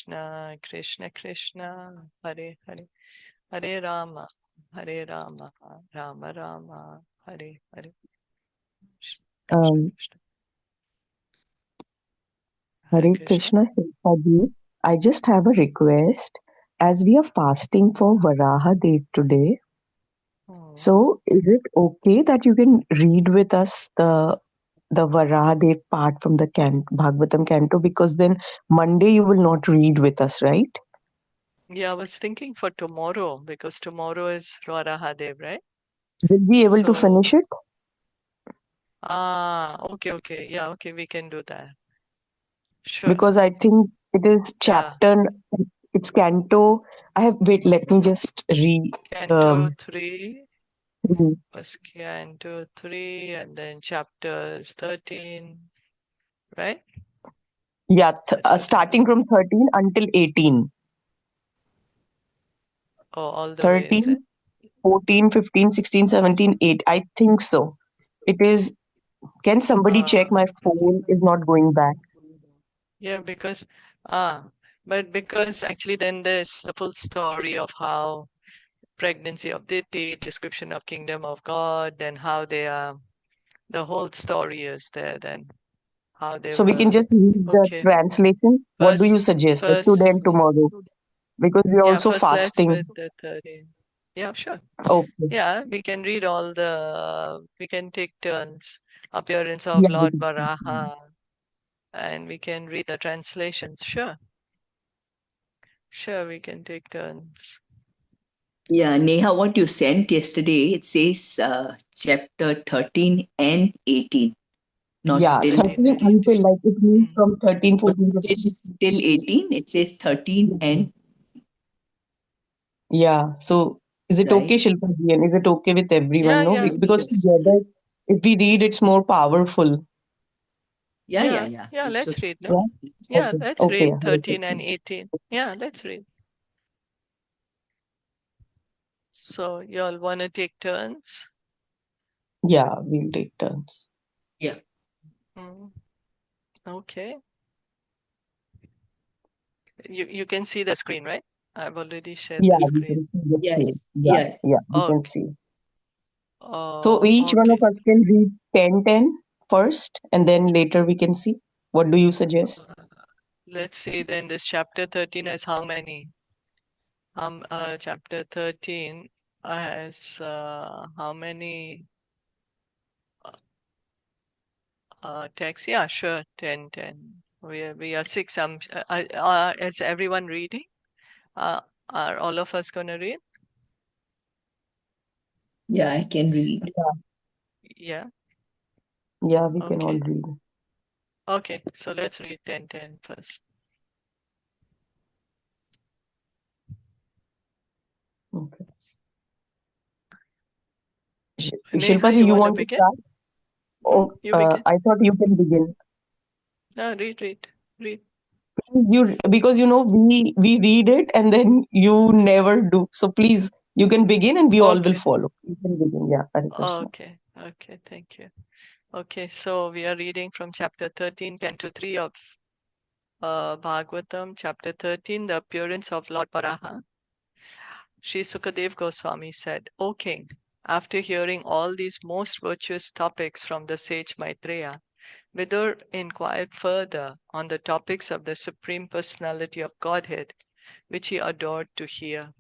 Krishna, Krishna Krishna, Hare Hare, Hare Rama, Hare Rama, Rama Rama, Hare Hare. Krishna Um, Krishna. Hare Hare Krishna. Krishna, Shilpa-ji. I just have a request. As we are fasting for Varahadev today, so is it okay that you can read with us the Varahadev part from the Bhagavatam canto? Because then Monday you will not read with us, right? Yeah, I was thinking for tomorrow because tomorrow is Varahadev, right? Will we able to So, finish it? okay. Yeah, okay, we can do that. Sure. Because I think it is Yeah. chapter, it's canto. Wait, let me just read. Canto 3 Read. was Canto 3 and then chapters 13, right? Yeah, Is it starting from 13 until 18. all the way, is 13, it? 14, 15, 16, 17, 8. I think so. It is. Can somebody check? Uh, My phone is not going back. yeah, but because actually then there's the full story of how pregnancy of Diti, description of kingdom of God, then how they are, the whole story is there then, how they So we can were, just read the okay, translation. What do you suggest? Today first, and tomorrow, because we are yeah, also first let's fasting. with the 13. Yeah, sure. Okay. Yeah, we can read we can take turns. Appearance of Yeah. Lord Varaha, and we can read the translations. Sure, sure, we can take turns. Yeah, Neha, what you sent yesterday, it says chapter 13 and 18, not Yeah, till 13 until, like, it means Mm. from 13, but 14, till 18. It says 13 and yeah. So is it okay, right. Shilpa ji? And is it okay with everyone? Yeah, No, yeah, because Yes. together, if we read, it's more powerful. yeah. We should. Let's read, no? Yeah. Yeah, Okay. let's Okay. read Hare 13 and Krishna. 18. Yeah, let's read. So, y'all want to take turns? Yeah, we'll take turns. Yeah. Mm. Okay. You can see the screen, right? I've already shared Yeah, the we screen. can see the Yeah. screen. Yeah, Yeah. yeah, we Oh, can see. So oh, each one of okay. us can read 10, 10 first, and then later we can see. What do you suggest? Let's see then this chapter 13 has how many? Chapter 13 has how many texts? Yeah, sure, 10. We are six. Is everyone reading? Uh, are all of us going to read? Yeah, I can read. Yeah, Yeah, yeah, we can all okay. read. Okay, so let's read 10 first. Okay. Neha, Shilpa ji, you you want to want to begin? start? Oh, You begin. I thought you can begin. No, read. You, because we read it and then you never do. So please, you can begin and we all will Okay, follow. You can begin. Yeah, Hare Krishna. okay, thank you. Okay, so we are reading from chapter 13, Canto 3 of Bhagavatam, chapter 13, the appearance of Lord Varaha. Sri Sukadev Goswami said, O king, after hearing all these most virtuous topics from the sage Maitreya, Vidur inquired further on the topics of the Supreme Personality of Godhead, which he adored to hear.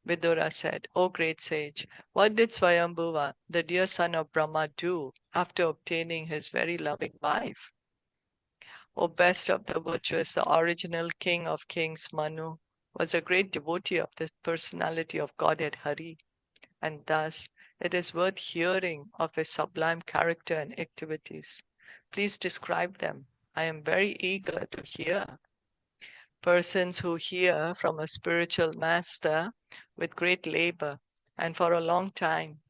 Vidura said, O great sage, what did Swayambhuva, the dear son of Brahma, do after obtaining his very loving wife? O best of the virtuous, the original king of kings, Manu, was a great devotee of the personality of Godhead Hari, and thus it is worth hearing of his sublime character and activities. Please describe them. I am very eager to hear. Persons who hear from a spiritual master with great labor and for a long time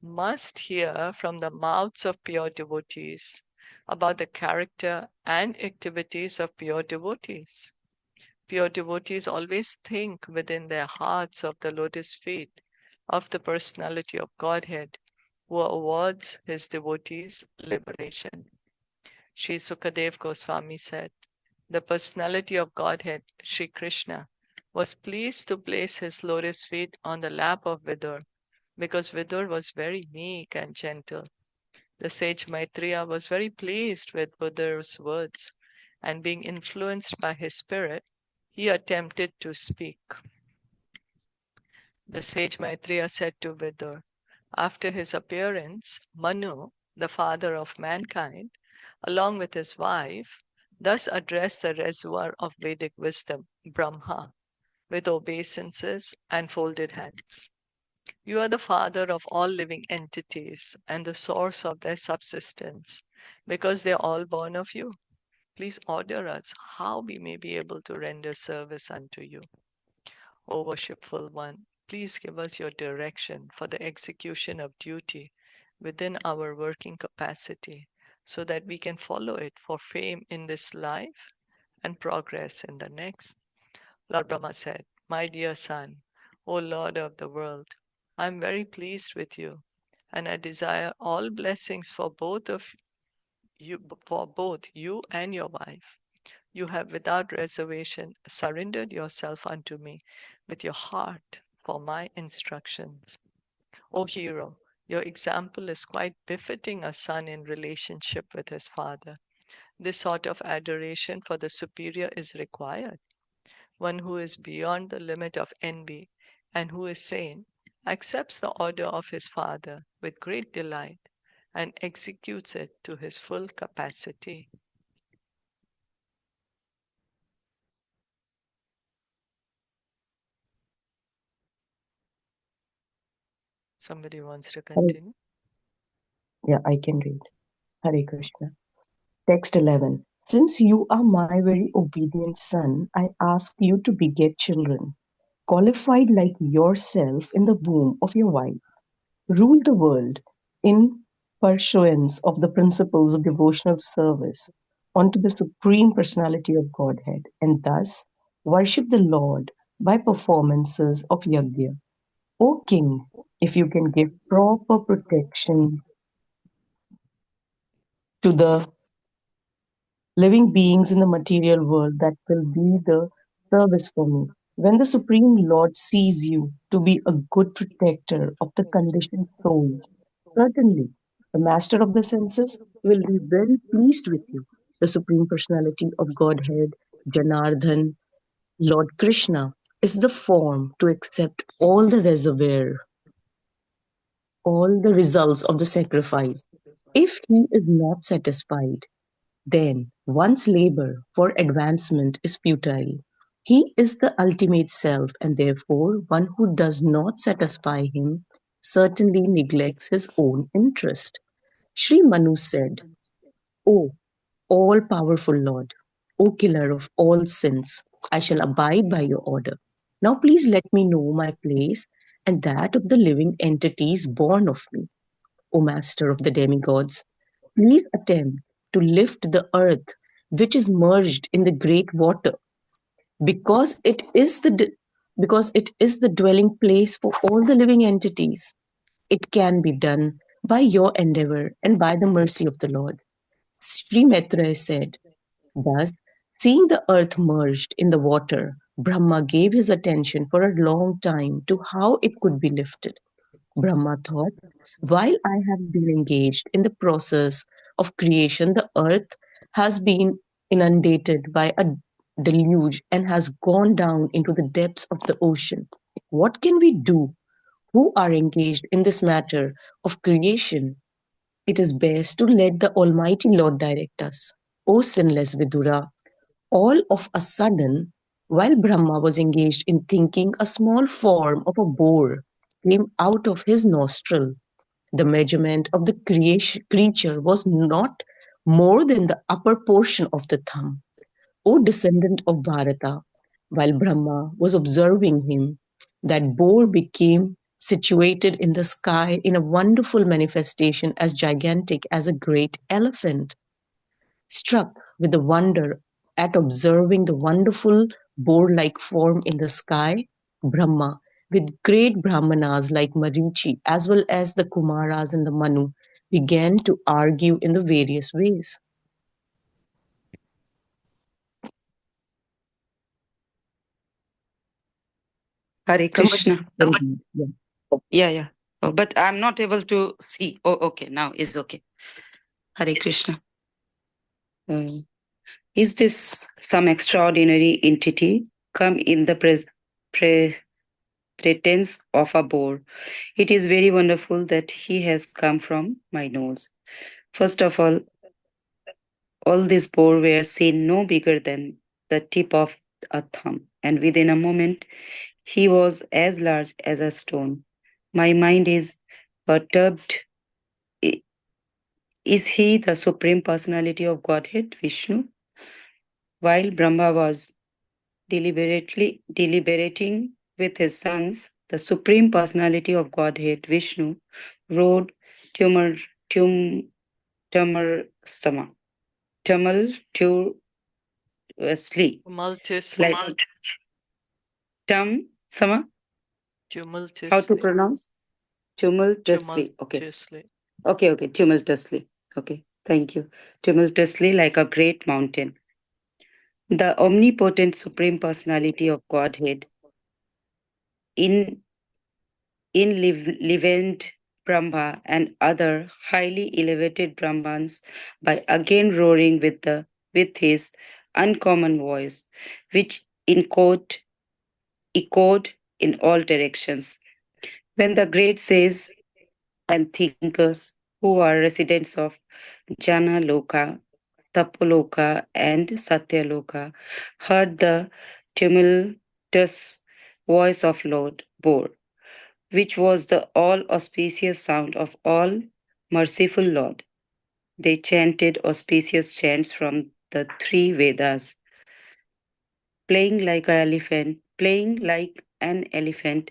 must hear from the mouths of pure devotees about the character and activities of pure devotees. Pure devotees always think within their hearts of the lotus feet of the personality of Godhead, who awards his devotees liberation. Sri Sukadev Goswami said, the personality of Godhead, Sri Krishna, was pleased to place his lotus feet on the lap of Vidur because Vidur was very meek and gentle. The sage Maitreya was very pleased with Vidur's words, and being influenced by his spirit, he attempted to speak. The sage Maitreya said to Vidur, after his appearance, Manu, the father of mankind, along with his wife, thus addressed the reservoir of Vedic wisdom, Brahma, with obeisances and folded hands. You are the father of all living entities and the source of their subsistence, because they are all born of you. Please order us how we may be able to render service unto you. O worshipful one, please give us your direction for the execution of duty within our working capacity so that we can follow it for fame in this life and progress in the next. Lord Brahma said, my dear son, O Lord of the world, I am very pleased with you, and I desire all blessings for both you and your wife. You have without reservation surrendered yourself unto me with your heart for my instructions. O hero, your example is quite befitting a son in relationship with his father. This sort of adoration for the superior is required. One who is beyond the limit of envy and who is sane accepts the order of his father with great delight and executes it to his full capacity. Somebody wants to continue? Yeah, I can read. Hare Krishna. Text 11. Since you are my very obedient son, I ask you to beget children, qualified like yourself in the womb of your wife. Rule the world in pursuance of the principles of devotional service unto the Supreme Personality of Godhead, and thus worship the Lord by performances of yajna. O King, if you can give proper protection to the living beings in the material world, that will be the service for me. When the Supreme Lord sees you to be a good protector of the conditioned soul, certainly the master of the senses will be very pleased with you. The Supreme Personality of Godhead, Janardhan, Lord Krishna, is the form to accept all the reservoir, all the results of the sacrifice. If he is not satisfied, then one's labor for advancement is futile. He is the ultimate self, and therefore one who does not satisfy him certainly neglects his own interest. Sri Manu said, O all-powerful Lord, O killer of all sins, I shall abide by your order. Now please let me know my place and that of the living entities born of me. O master of the demigods, please attempt to lift the earth which is merged in the great water, because because it is the dwelling place for all the living entities. It can be done by your endeavor and by the mercy of the Lord. Sri Maitreya said, thus, seeing the earth merged in the water, Brahma gave his attention for a long time to how it could be lifted. Brahma thought, while I have been engaged in the process of creation, the earth has been inundated by a deluge and has gone down into the depths of the ocean. What can we do who are engaged in this matter of creation? It is best to let the Almighty Lord direct us. O sinless Vidura, all of a sudden, while Brahma was engaged in thinking, a small form of a boar came out of his nostril. The measurement of the creature was not more than the upper portion of the thumb. O descendant of Bharata, while Brahma was observing him, that boar became situated in the sky in a wonderful manifestation as gigantic as a great elephant. Struck with the wonder at observing the wonderful boar-like form in the sky, Brahma, with great Brahmanas like Marichi, as well as the Kumaras and the Manu, began to argue in the various ways. Hare Krishna. Somebody, yeah. Yeah. Oh, but I'm not able to see. Oh, okay. Now is okay. Hare Krishna. Uh, is this some extraordinary entity come in the pretense of a boar? It is very wonderful that he has come from my nose. First of all these boar were seen no bigger than the tip of a thumb, and within a moment he was as large as a stone. My mind is perturbed. I- Is he the Supreme Personality of Godhead, Vishnu? While Brahma was deliberating with his sons, the Supreme Personality of Godhead, Vishnu, rode tumor, tum, tumultuously, Tumultuously. like tum, sama, how to Tumultuously. pronounce? Tumultuously. Tumultuously. Okay, tumultuously. Okay, thank you. Tumultuously like a great mountain. The omnipotent Supreme Personality of Godhead in enlivened Brahma and other highly elevated Brahmans by again roaring with his uncommon voice, which echoed in all directions. When the great sages and thinkers who are residents of Jana Loka, Tapoloka, and Satyaloka heard the tumultuous voice of Lord Bor, which was the all auspicious sound of all merciful Lord. They chanted auspicious chants from the three Vedas, playing like an elephant.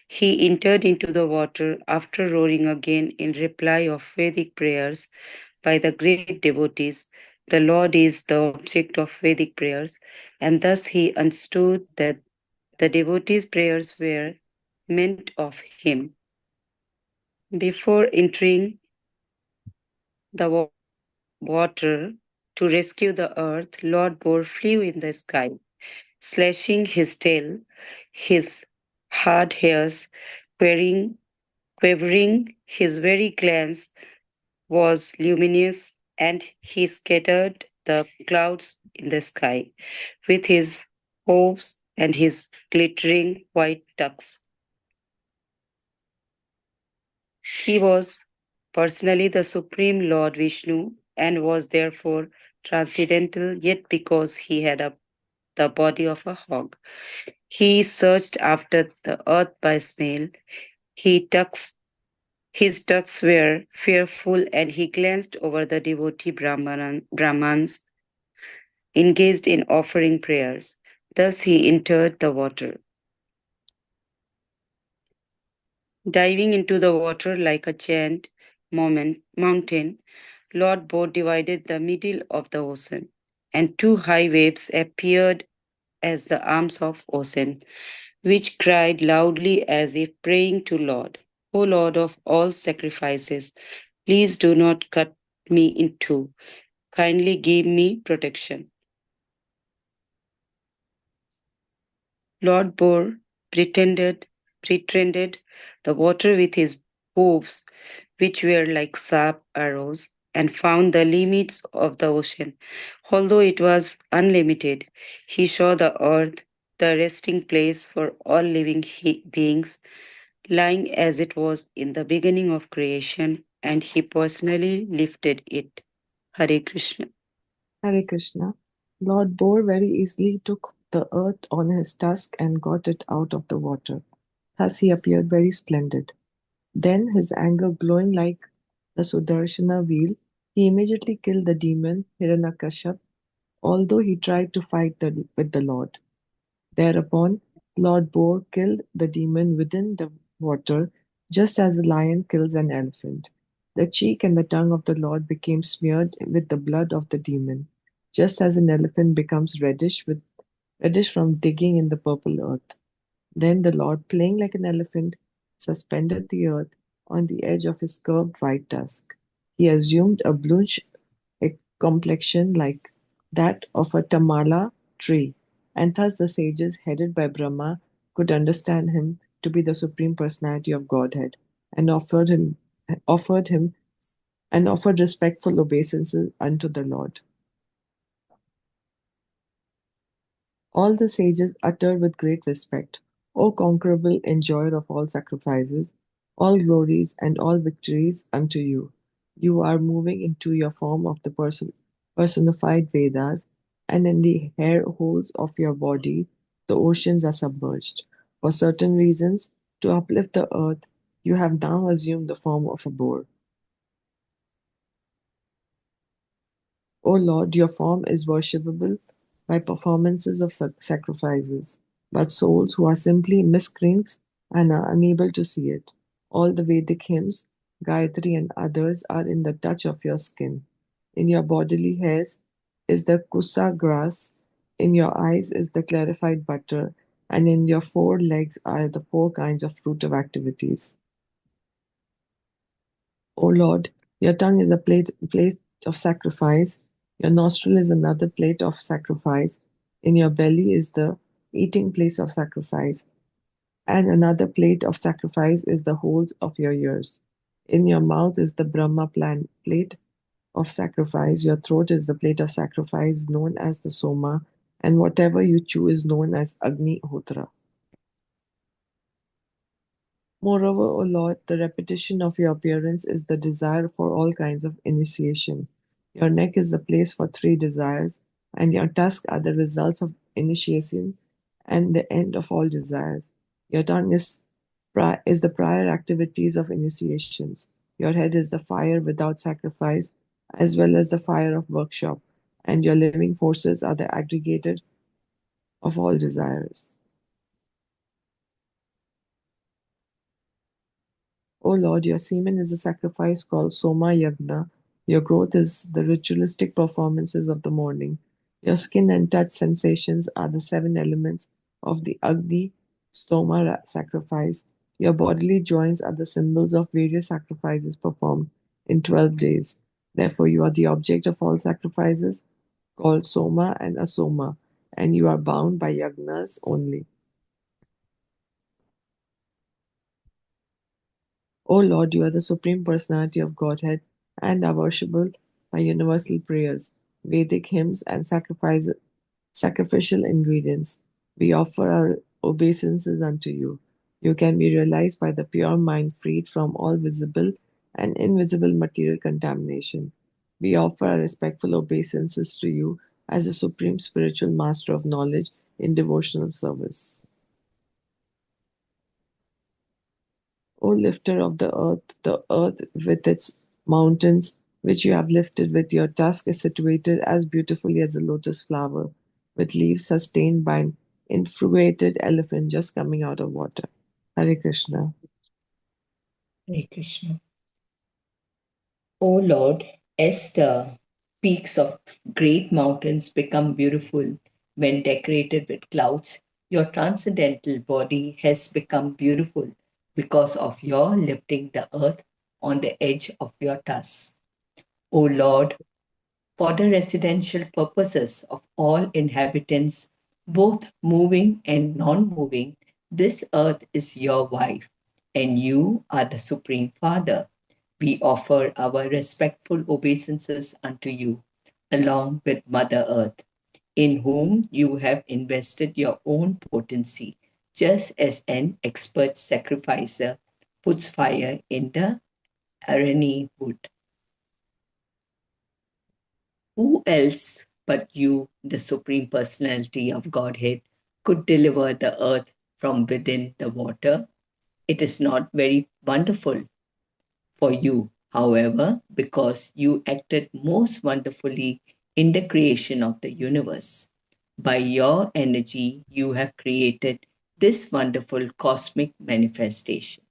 He entered into the water after roaring again in reply of Vedic prayers by the great devotees. The Lord is the object of Vedic prayers, and thus he understood that the devotees' prayers were meant of him. Before entering the water to rescue the earth, Lord Boar flew in the sky, slashing his tail, his hard hairs quivering, his very glance was luminous, and he scattered the clouds in the sky with his hooves and his glittering white tucks. He was personally the Supreme Lord Vishnu and was therefore transcendental, yet because he had the body of a hog. He searched after the earth by smell. He tucks His ducks were fearful, and he glanced over the devotee Brahmans engaged in offering prayers. Thus he entered the water. Diving into the water like a giant mountain, Lord Bo divided the middle of the ocean, and two high waves appeared as the arms of ocean, which cried loudly as if praying to Lord, O Lord of all sacrifices, please do not cut me in two. Kindly give me protection. Lord Boar pretended the water with his hooves, which were like sharp arrows, and found the limits of the ocean. Although it was unlimited, he saw the earth, the resting place for all living beings, lying as it was in the beginning of creation, and he personally lifted it. Hare Krishna. Hare Krishna. Lord Boar very easily took the earth on his tusk and got it out of the water. Thus he appeared very splendid. Then, his anger glowing like the Sudarshana wheel, he immediately killed the demon Hiranyakashipu, although he tried to fight with the Lord. Thereupon, Lord Boar killed the demon within the water, just as a lion kills an elephant. The cheek and the tongue of the Lord became smeared with the blood of the demon, just as an elephant becomes reddish from digging in the purple earth. Then the Lord, playing like an elephant, suspended the earth on the edge of his curved white tusk. He assumed a complexion like that of a tamala tree, and thus the sages, headed by Brahma, could understand him to be the Supreme Personality of Godhead and offered him and offered respectful obeisances unto the Lord. All the sages uttered with great respect, O conquerable enjoyer of all sacrifices, all glories and all victories unto you. You are moving into your form of the personified Vedas, and in the hair holes of your body, the oceans are submerged. For certain reasons, to uplift the earth, you have now assumed the form of a boar. O Lord, your form is worshipable by performances of sacrifices, but souls who are simply miscreants and are unable to see it. All the Vedic hymns, Gayatri and others are in the touch of your skin. In your bodily hairs is the kusa grass, in your eyes is the clarified butter, and in your four legs are the four kinds of fruitive activities. O Lord, your tongue is a plate of sacrifice, your nostril is another plate of sacrifice, in your belly is the eating place of sacrifice, and another plate of sacrifice is the holes of your ears. In your mouth is the plate of sacrifice, your throat is the plate of sacrifice known as the soma, and whatever you chew is known as Agni Hotra. Moreover, O Lord, the repetition of your appearance is the desire for all kinds of initiation. Your neck is the place for three desires, and your tusks are the results of initiation and the end of all desires. Your tongue is the prior activities of initiations. Your head is the fire without sacrifice, as well as the fire of workshop, and your living forces are the aggregated of all desires. O Lord, your semen is a sacrifice called Soma Yagna. Your growth is the ritualistic performances of the morning. Your skin and touch sensations are the seven elements of the Agni Stoma sacrifice. Your bodily joints are the symbols of various sacrifices performed in 12 days. Therefore, you are the object of all sacrifices called Soma and Asoma, and you are bound by Yagnas only. O Lord, you are the Supreme Personality of Godhead and are worshipped by universal prayers, Vedic hymns, and sacrificial ingredients. We offer our obeisances unto you. You can be realized by the pure mind freed from all visible and invisible material contamination. We offer our respectful obeisances to you as the Supreme Spiritual Master of Knowledge in devotional service. O lifter of the earth with its mountains, which you have lifted with your tusk, is situated as beautifully as a lotus flower, with leaves sustained by an infuriated elephant just coming out of water. Hare Krishna. Hare Krishna. O Lord, as the peaks of great mountains become beautiful when decorated with clouds, your transcendental body has become beautiful because of your lifting the earth on the edge of your tusk. O Lord, for the residential purposes of all inhabitants, both moving and non moving, this earth is your wife, and you are the Supreme Father. We offer our respectful obeisances unto you, along with Mother Earth, in whom you have invested your own potency, just as an expert sacrificer puts fire in the Arani wood. Who else but you, the Supreme Personality of Godhead, could deliver the earth from within the water? It is not very wonderful for you, however, because you acted most wonderfully in the creation of the universe. By your energy, you have created this wonderful cosmic manifestation.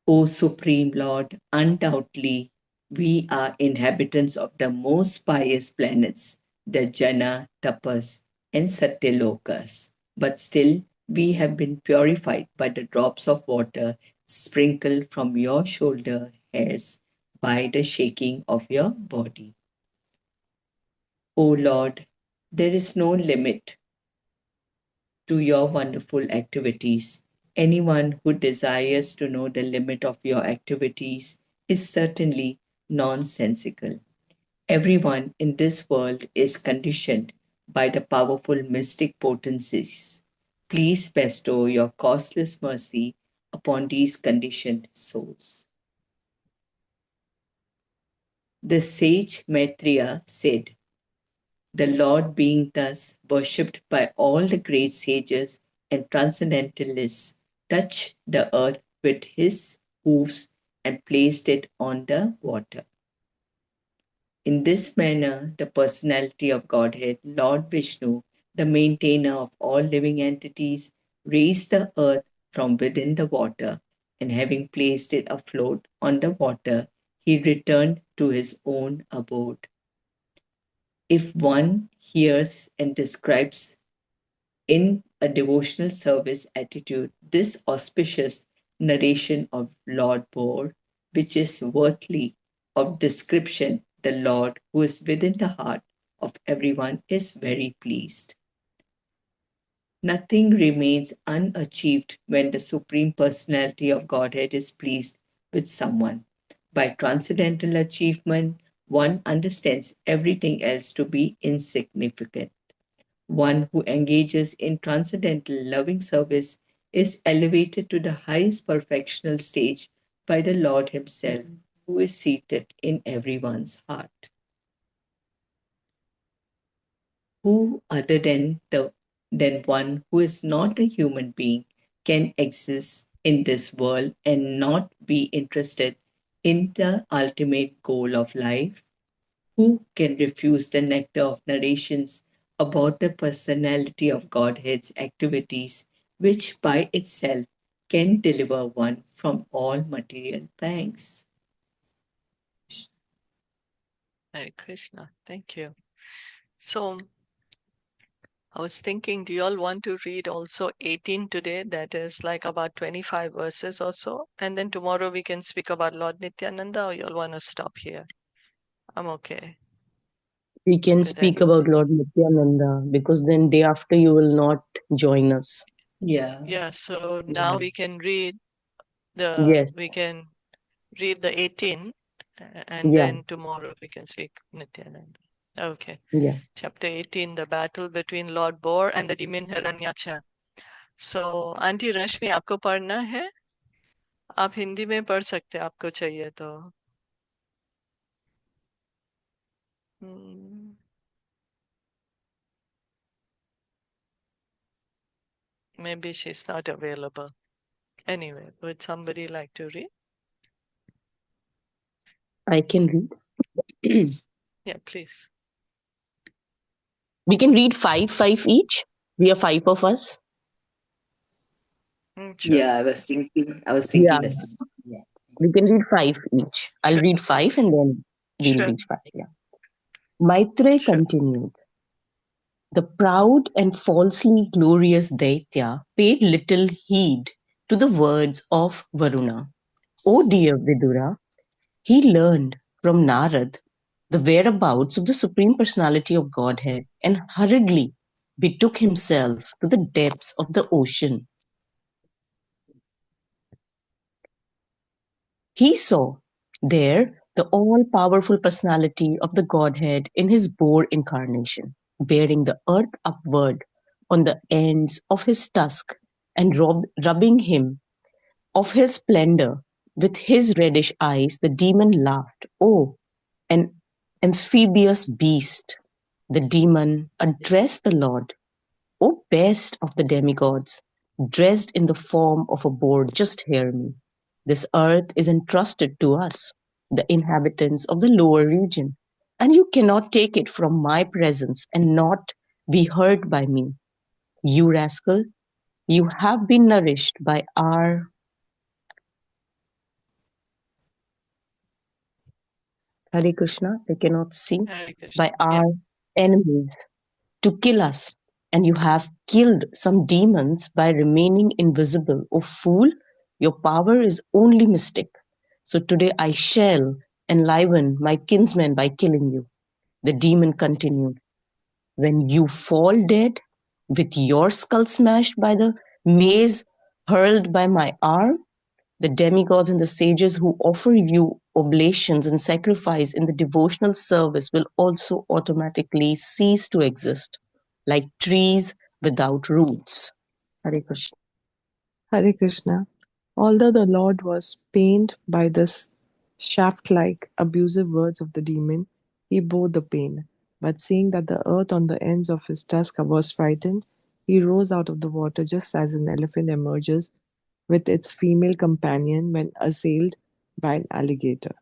O Supreme Lord, undoubtedly we are inhabitants of the most pious planets, the Jana, Tapas, and Satyalokas. But still, we have been purified by the drops of water sprinkled from your shoulder hairs by the shaking of your body. O Lord, there is no limit to your wonderful activities. Anyone who desires to know the limit of your activities is certainly nonsensical. Everyone in this world is conditioned by the powerful mystic potencies. Please bestow your causeless mercy upon these conditioned souls. The sage Maitreya said, the Lord being thus worshipped by all the great sages and transcendentalists, touched the earth with his hoofs and placed it on the water. In this manner, the personality of Godhead, Lord Vishnu, the maintainer of all living entities, raised the earth from within the water, and having placed it afloat on the water, he returned to his own abode. If one hears and describes in a devotional service attitude this auspicious narration of Lord Bore, which is worthy of description, the Lord who is within the heart of everyone is very pleased. Nothing remains unachieved when the Supreme Personality of Godhead is pleased with someone. By transcendental achievement, one understands everything else to be insignificant. One who engages in transcendental loving service is elevated to the highest perfectional stage by the Lord Himself, who is seated in everyone's heart. Who other than one who is not a human being can exist in this world and not be interested in the ultimate goal of life? Who can refuse the nectar of narrations about the personality of Godhead's activities, which by itself can deliver one from all material pangs? Hare Krishna. Thank you. So I was thinking, do you all want to read also 18 today? That is like about 25 verses or so. And then tomorrow we can speak about Lord Nityananda, or you all want to stop here? I'm okay. We can With speak any. about Lord Nityananda because then day after you will not join us. Yeah. Yeah, so now we can read Yes. we can read the 18 and Yeah. then tomorrow we can speak Nityananda. Okay. Yeah. Chapter 18, the battle between Lord Boar and the demon Hiranyaksha. So, aunty Rashmi आपको पढ़ना है? आप हिंदी में पढ़ सकते हैं, आपको चाहिए तो. Maybe she's not available. Anyway, would somebody like to read? I can read. Yeah, please. We can read five each. We are 5 of us. Sure. Yeah, I was thinking Yeah. the same. Yeah. We can read 5 each. I'll Sure. read 5 and then we'll Sure. read 5. Yeah. Maitreya Sure. continued. The proud and falsely glorious Daitya paid little heed to the words of Varuna. Oh dear Vidura, he learned from Narad the whereabouts of the Supreme Personality of Godhead and hurriedly betook himself to the depths of the ocean. He saw there the all-powerful personality of the Godhead in his boar incarnation, bearing the earth upward on the ends of his tusk and rubbing him of his splendor with his reddish eyes. The demon laughed. Oh, an amphibious beast! The demon addressed the Lord. O best of the demigods, dressed in the form of a boar, just hear me. This earth is entrusted to us, the inhabitants of the lower region, and you cannot take it from my presence and not be hurt by me. You rascal, you have been nourished by our Hare Krishna, I cannot see, Hare Krishna. by our enemies to kill us, and you have killed some demons by remaining invisible. O fool, your power is only mystic. So today I shall enliven my kinsmen by killing you. The demon continued, when you fall dead, with your skull smashed by the mace hurled by my arm? The demigods and the sages who offer you oblations and sacrifice in the devotional service will also automatically cease to exist, like trees without roots. Hare Krishna. Hare Krishna. Although the Lord was pained by this shaft-like abusive words of the demon, he bore the pain. But seeing that the earth on the ends of his tusk was frightened, he rose out of the water just as an elephant emerges with its female companion when assailed by an alligator.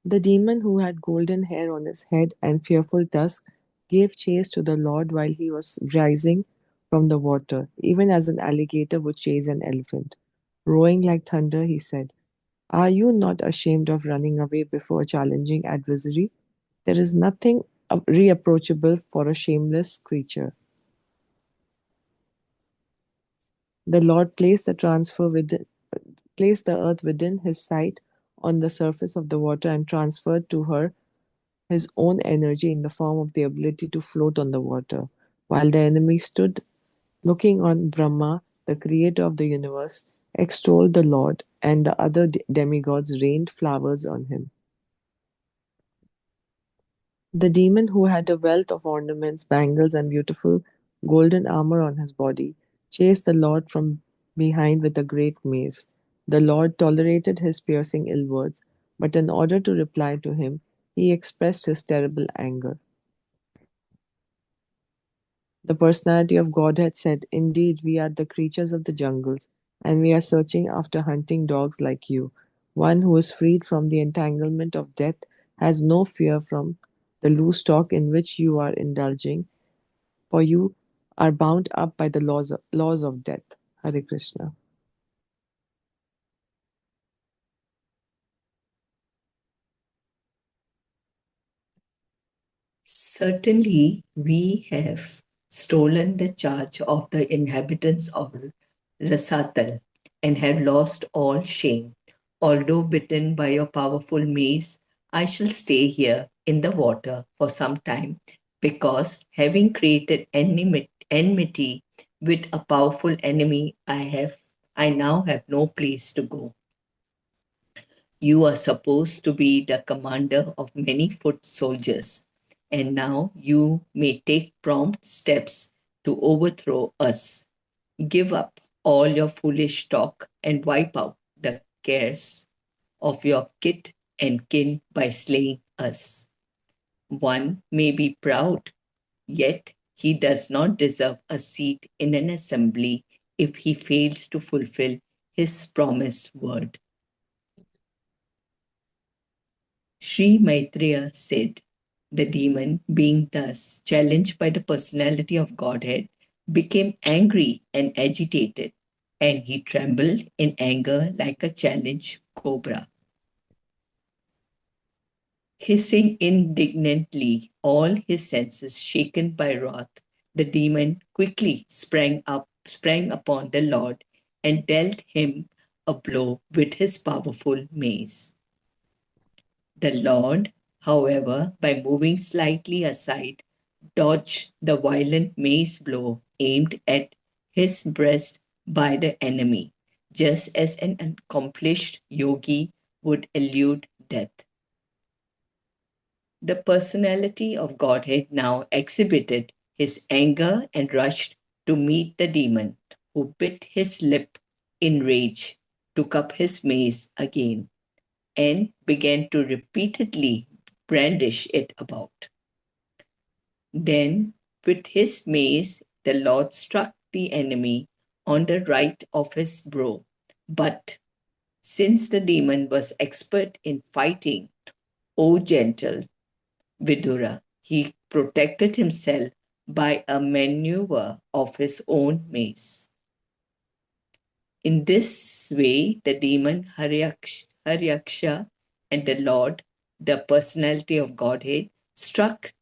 The demon, who had golden hair on his head and fearful tusks, gave chase to the Lord while he was rising from the water, even as an alligator would chase an elephant. Roaring like thunder, he said, "Are you not ashamed of running away before a challenging adversary? There is nothing reapproachable for a shameless creature." The Lord placed the earth within his sight on the surface of the water and transferred to her his own energy in the form of the ability to float on the water, while the enemy stood looking on. Brahma, the creator of the universe, extolled the Lord, and the other demigods rained flowers on him. The demon, who had a wealth of ornaments, bangles, and beautiful golden armor on his body, chased the Lord from behind with a great mace. The Lord tolerated his piercing ill words, but in order to reply to him, he expressed his terrible anger. The personality of Godhead said, "Indeed, we are the creatures of the jungles, and we are searching after hunting dogs like you. One who is freed from the entanglement of death has no fear from the loose talk in which you are indulging, for you are bound up by the laws of death." Hare Krishna. Certainly, we have stolen the charge of the inhabitants of Rasatal and have lost all shame. Although bitten by your powerful mace, I shall stay here in the water for some time because, having created enmity with a powerful enemy, I now have no place to go. You are supposed to be the commander of many foot soldiers, and now you may take prompt steps to overthrow us. Give up all your foolish talk and wipe out the cares of your kith and kin by slaying us. One may be proud, yet he does not deserve a seat in an assembly if he fails to fulfill his promised word. Sri Maitreya said, "The demon, being thus challenged by the personality of Godhead, became angry and agitated, and he trembled in anger like a challenged cobra. Hissing indignantly, all his senses shaken by wrath, the demon quickly sprang upon the Lord, and dealt him a blow with his powerful mace. The Lord, however, by moving slightly aside, dodged the violent mace blow aimed at his breast by the enemy, just as an accomplished yogi would elude death. The personality of Godhead now exhibited his anger and rushed to meet the demon, who bit his lip in rage, took up his mace again, and began to repeatedly brandish it about. Then, with his mace, the Lord struck the enemy on the right of his brow. But since the demon was expert in fighting, O gentle Vidura, he protected himself by a maneuver of his own mace. In this way, the demon Haryaksha and the Lord, the personality of Godhead, struck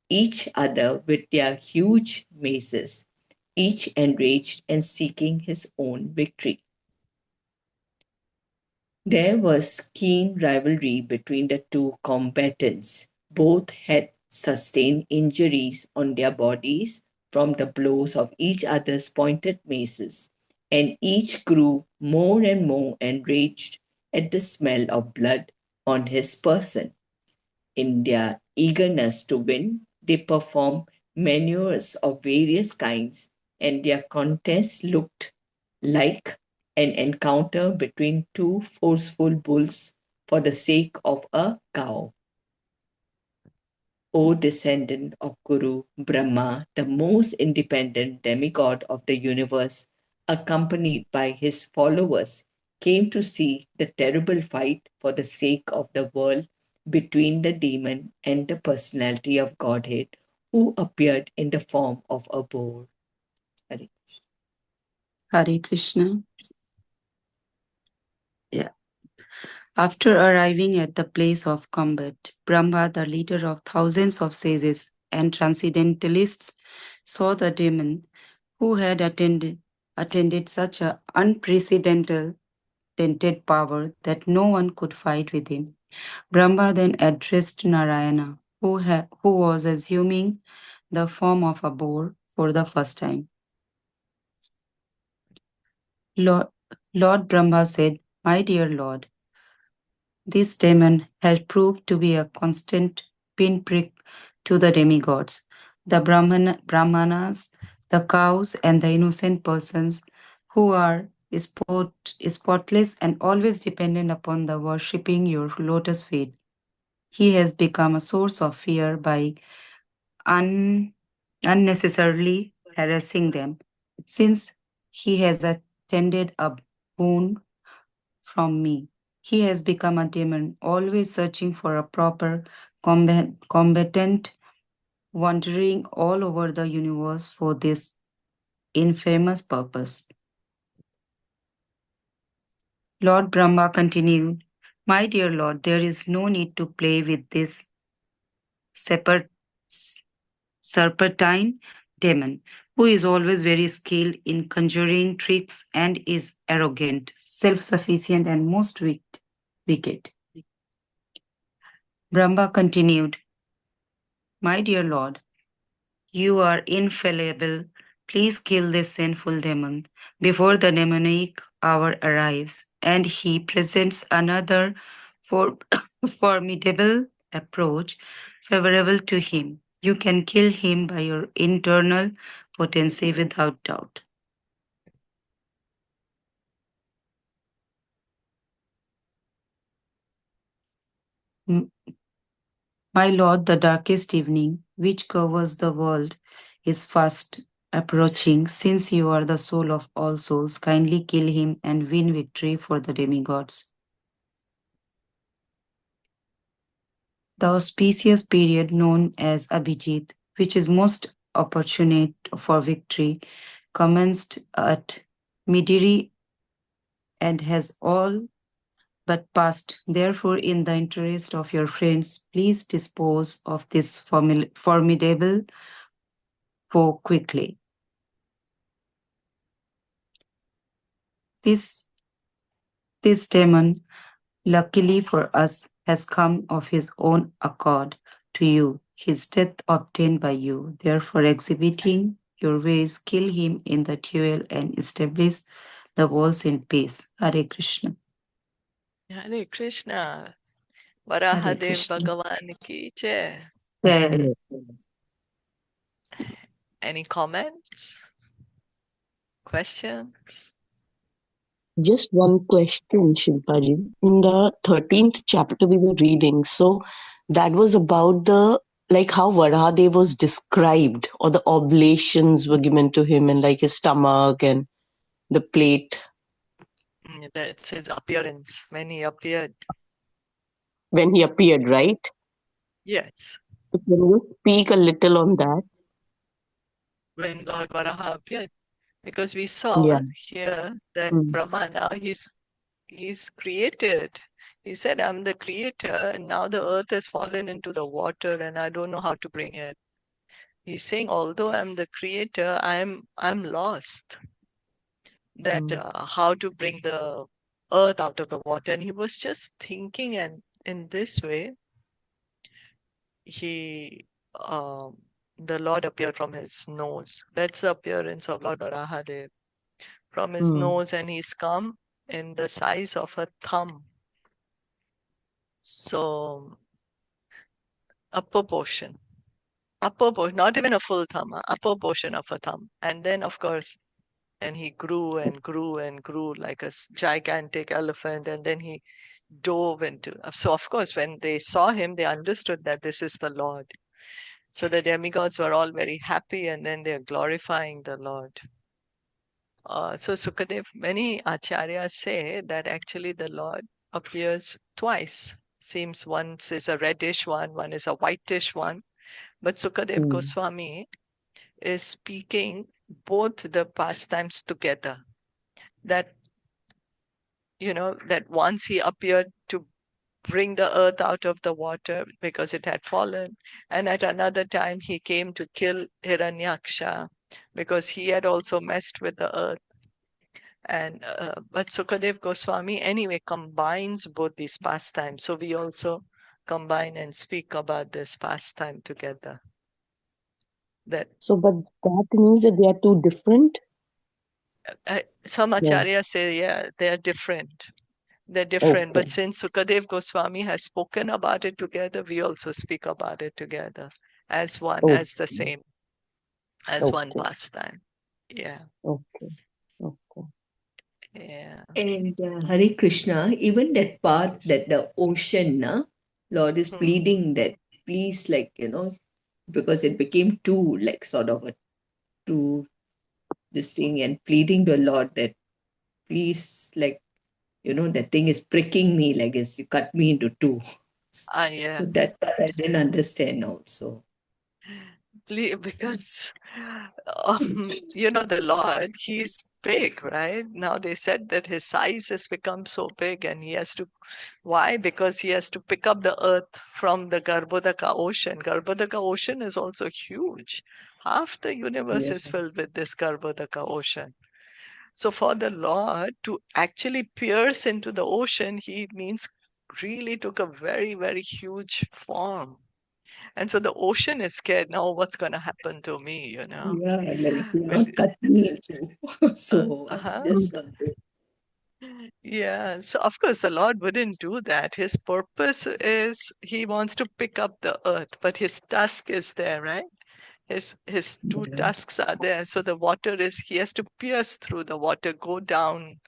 each other with their huge maces, each enraged and seeking his own victory. There was keen rivalry between the two combatants. Both had sustained injuries on their bodies from the blows of each other's pointed maces, and each grew more and more enraged at the smell of blood on his person. In their eagerness to win, they performed maneuvers of various kinds, and their contest looked like an encounter between two forceful bulls for the sake of a cow. O descendant of Guru Brahma, the most independent demigod of the universe, accompanied by his followers, came to see the terrible fight for the sake of the world between the demon and the personality of Godhead, who appeared in the form of a boar. Hare Hare Krishna. Yeah. After arriving at the place of combat, Brahma, the leader of thousands of sages and transcendentalists, saw the demon who had attended such an unprecedented power that no one could fight with him. Brahma then addressed Narayana, who was assuming the form of a boar for the first time. Lord, Lord Brahma said, "My dear Lord, this demon has proved to be a constant pinprick to the demigods, the Brahmanas, the cows, and the innocent persons who are spotless and always dependent upon the worshipping your lotus feet. He has become a source of fear by unnecessarily harassing them, since he has attended a boon from me. He has become a demon, always searching for a proper combatant, wandering all over the universe for this infamous purpose." Lord Brahma continued, "My dear Lord, there is no need to play with this separate serpentine demon, who is always very skilled in conjuring tricks and is arrogant, self-sufficient, and most wicked." Brahma continued, "My dear Lord, you are infallible. Please kill this sinful demon before the demonic hour arrives and he presents another for formidable approach favorable to him. You can kill him by your internal potency without doubt." M- My lord, the darkest evening, which covers the world, is fast approaching. Since you are the soul of all souls, kindly kill him and win victory for the demigods. The auspicious period known as Abhijit, which is most opportune for victory, commenced at Midiri and has all but passed. Therefore, in the interest of your friends, please dispose of this formidable foe quickly. This demon, luckily for us, has come of his own accord to you, his death obtained by you. Therefore, exhibiting your ways, kill him in the duel and establish the walls in peace. Hare Krishna. Hare Krishna. Hare Varahadev Krishna. Bhagavan ki jai. Jai. Any comments? Questions? Just one question, Shilpaji. In the 13th chapter we were reading, so that was about the like how Varahadev was described, or the oblations were given to him, and like his stomach and the plate That's his appearance when he appeared. when he appeared, right? Yes. So can you speak a little on that? When Lord Varaha appeared. Because we Yeah. saw here that Mm. Brahmana, he's created. He said, I'm the creator, and now the earth has fallen into the water, and I don't know how to bring it. He's saying, although I'm the creator, I'm lost. That how to bring the earth out of the water. And he was just thinking, and in this way, he the Lord appeared from his nose. That's the appearance of Lord Varahadev from his nose, and he's come in the size of a thumb. So upper portion, not even a full thumb, upper portion of a thumb. And then, of course, and he grew and grew and grew like a gigantic elephant, and then he dove into. So, of course, when they saw him, they understood that this is the Lord. So the demigods were all very happy, and then they're glorifying the Lord. So Sukadev, many acharyas say that actually the Lord appears twice. Seems once is a reddish one is a whitish one. But Sukadev Goswami is speaking both the pastimes together. That, that once he appeared to bring the earth out of the water because it had fallen, and at another time he came to kill Hiranyaksha because he had also messed with the earth. And but Sukadev Goswami anyway combines both these pastimes. So we also combine and speak about this pastime together. But that means that they are two different? Some acharyas say, yeah, they're different. They're different. But since Sukadev Goswami has spoken about it together, we also speak about it together as one, as the same, as one pastime. Yeah. Yeah. And Hare Krishna, even that part that the ocean, Lord is pleading that please, because it became too, sort of a too this thing, and pleading to Lord that please, that thing is pricking me, like as you cut me into two. Yeah. So that part I didn't understand also. Because, the Lord, he's big, right? Now they said that his size has become so big and he has to, why? Because he has to pick up the earth from the Garbhodaka ocean. Garbhodaka ocean is also huge. Half the universe is filled with this Garbhodaka ocean. So for the Lord to actually pierce into the ocean, he means really took a very, very huge form. And so the ocean is scared now. What's going to happen to me? Yeah, do not cut me into. So just yeah. So of course the Lord wouldn't do that. His purpose is he wants to pick up the earth, but his tusk is there, right? His two tusks are there. So the water is he has to pierce through the water, go down,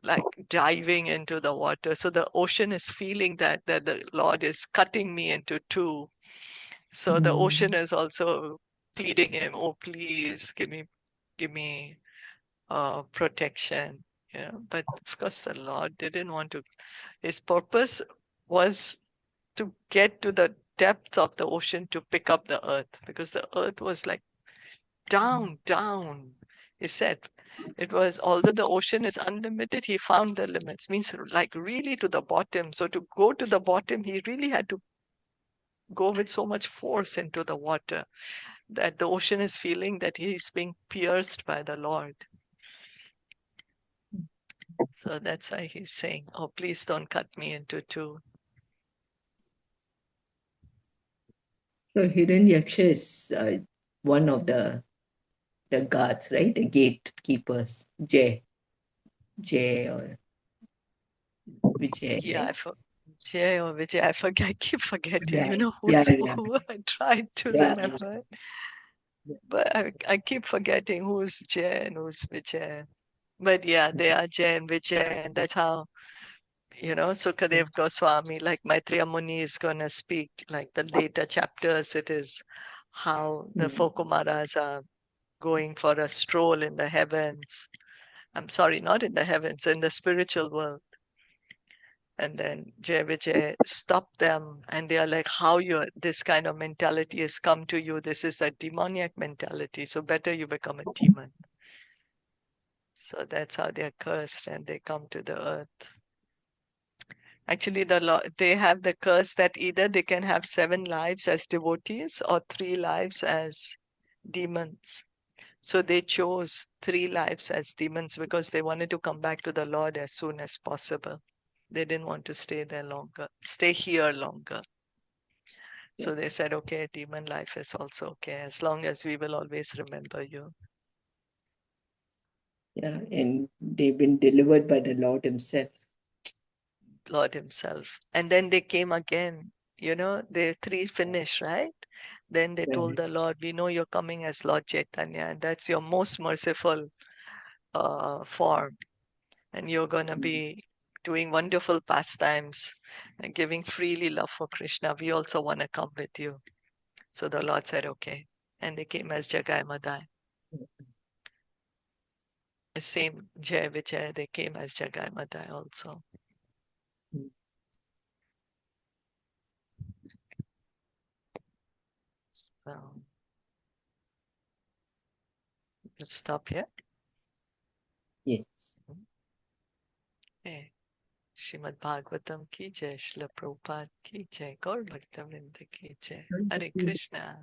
like diving into the water. So the ocean is feeling that the Lord is cutting me into two. So the ocean is also pleading him, oh please give me protection. But of course the Lord didn't want to. His purpose was to get to the depth of the ocean to pick up the earth, because the earth was like down. He said it was, although the ocean is unlimited, he found the limits, means like really to the bottom. So to go to the bottom, he really had to go with so much force into the water that the ocean is feeling that he's being pierced by the Lord. So that's why he's saying, oh, please don't cut me into two. So Hiranyaksha is one of the guards, right? The gatekeepers, Jay or Vijay, Yeah, right? Jay or Vijay, I keep forgetting. Yeah, You know yeah, who's yeah. who? I tried to remember, but I keep forgetting who's Jay and who's Vijay. But yeah, they are Jay and Vijay, and that's how, Sukadev Goswami, like Maitreya Muni is going to speak, like the later chapters, it is how the four Kumaras are going for a stroll in the heavens. I'm sorry, not in the heavens, in the spiritual world. And then Jai Vijay stopped them, and they are like, how this kind of mentality has come to you. This is a demoniac mentality. So better you become a demon. So that's how they're cursed and they come to the earth. Actually, they have the curse that either they can have 7 lives as devotees or 3 lives as demons. So they chose 3 lives as demons because they wanted to come back to the Lord as soon as possible. They didn't want to stay here longer. So they said, okay, demon life is also okay, as long as we will always remember you. Yeah, and they've been delivered by the Lord Himself. Lord Himself. And then they came again. The three finished, right? Then they told Right. the Lord, we know you're coming as Lord Chaitanya, and that's your most merciful form. And you're going to be doing wonderful pastimes and giving freely love for Krishna. We also want to come with you. So the Lord said, okay. And they came as Jagai Madai. The same Jai Vijay, they came as Jagai Madai also. So let's stop here. Yes. Okay. Srimad Bhagavatam ki jai, Srila Prabhupada ki jai, Gaur Bhakta Vrinda ki jai. Hare Krishna.